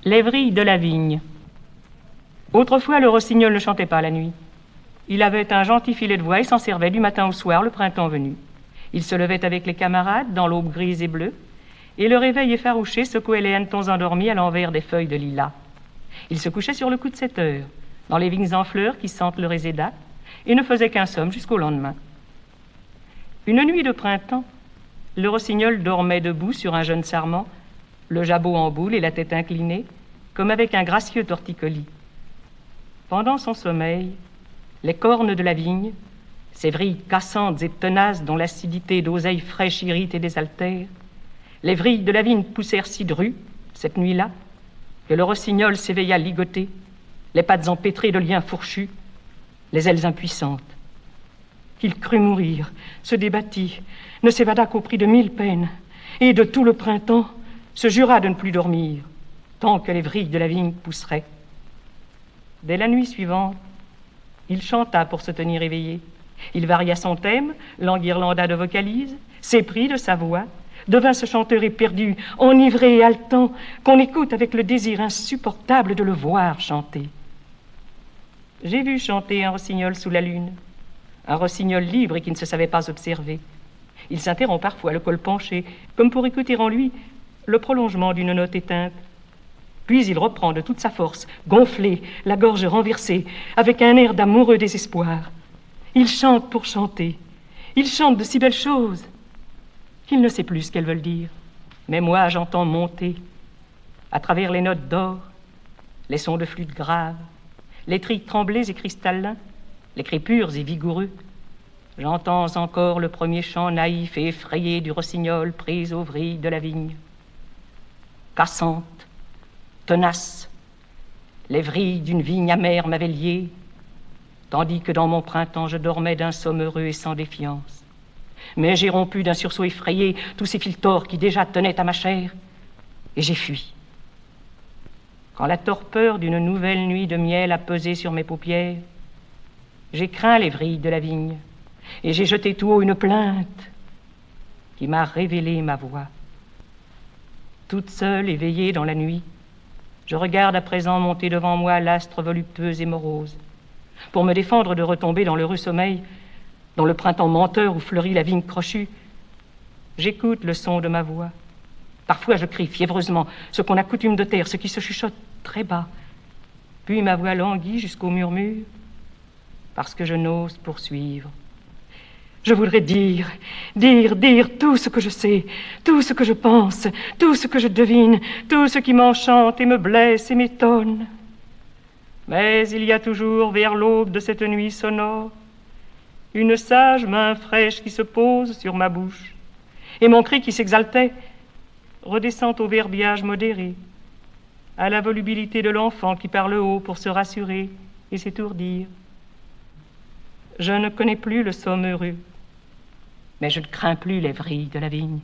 Les vrilles de la vigne. Autrefois, le rossignol ne chantait pas la nuit. Il avait un gentil filet de voix et s'en servait du matin au soir, le printemps venu. Il se levait avec les camarades dans l'aube grise et bleue, et le réveil effarouché secouait les hannetons endormis à l'envers des feuilles de lilas. Il se couchait sur le coup de 7 heures, dans les vignes en fleurs qui sentent le réséda, et ne faisait qu'un somme jusqu'au lendemain. Une nuit de printemps, le rossignol dormait debout sur un jeune sarment, le jabot en boule et la tête inclinée, comme avec un gracieux torticolis. Pendant son sommeil, les cornes de la vigne, ces vrilles cassantes et tenaces dont l'acidité d'oseille fraîche irrite et désaltère, les vrilles de la vigne poussèrent si dru, cette nuit-là, que le rossignol s'éveilla ligoté, les pattes empêtrées de liens fourchus, les ailes impuissantes. Il crut mourir, se débattit, ne s'évada qu'au prix de 1000 peines, et de tout le printemps se jura de ne plus dormir, tant que les vrilles de la vigne pousseraient. Dès la nuit suivante, il chanta pour se tenir éveillé. Il varia son thème, l'enguirlanda de vocalises, s'éprit de sa voix, devint ce chanteur éperdu, enivré et haletant, qu'on écoute avec le désir insupportable de le voir chanter. J'ai vu chanter un rossignol sous la lune, un rossignol libre et qui ne se savait pas observer. Il s'interrompt parfois, le col penché, comme pour écouter en lui le prolongement d'une note éteinte. Puis il reprend de toute sa force, gonflé, la gorge renversée, avec un air d'amoureux désespoir. Il chante pour chanter. Il chante de si belles choses qu'il ne sait plus ce qu'elles veulent dire. Mais moi, j'entends monter, à travers les notes d'or, les sons de flûte graves, les trilles tremblés et cristallins, les cris purs et vigoureux. J'entends encore le premier chant naïf et effrayé du rossignol pris aux vrilles de la vigne. Cassante, tenace, les vrilles d'une vigne amère m'avaient lié, tandis que dans mon printemps je dormais d'un somme heureux et sans défiance. Mais j'ai rompu d'un sursaut effrayé tous ces fils tors qui déjà tenaient à ma chair, et j'ai fui. Quand la torpeur d'une nouvelle nuit de miel a pesé sur mes paupières, j'ai craint les vrilles de la vigne, et j'ai jeté tout haut une plainte qui m'a révélé ma voix. Toute seule, éveillée dans la nuit, je regarde à présent monter devant moi l'astre voluptueux et morose, pour me défendre de retomber dans l'heureux sommeil, dans le printemps menteur où fleurit la vigne crochue. J'écoute le son de ma voix. Parfois je crie fiévreusement ce qu'on a coutume de taire, ce qui se chuchote très bas. Puis ma voix languit jusqu'au murmure, parce que je n'ose poursuivre. Je voudrais dire tout ce que je sais, tout ce que je pense, tout ce que je devine, tout ce qui m'enchante et me blesse et m'étonne. Mais il y a toujours, vers l'aube de cette nuit sonore, une sage main fraîche qui se pose sur ma bouche, et mon cri qui s'exaltait redescend au verbiage modéré, à la volubilité de l'enfant qui parle haut pour se rassurer et s'étourdir. Je ne connais plus le somme heureux, mais je ne crains plus les vrilles de la vigne.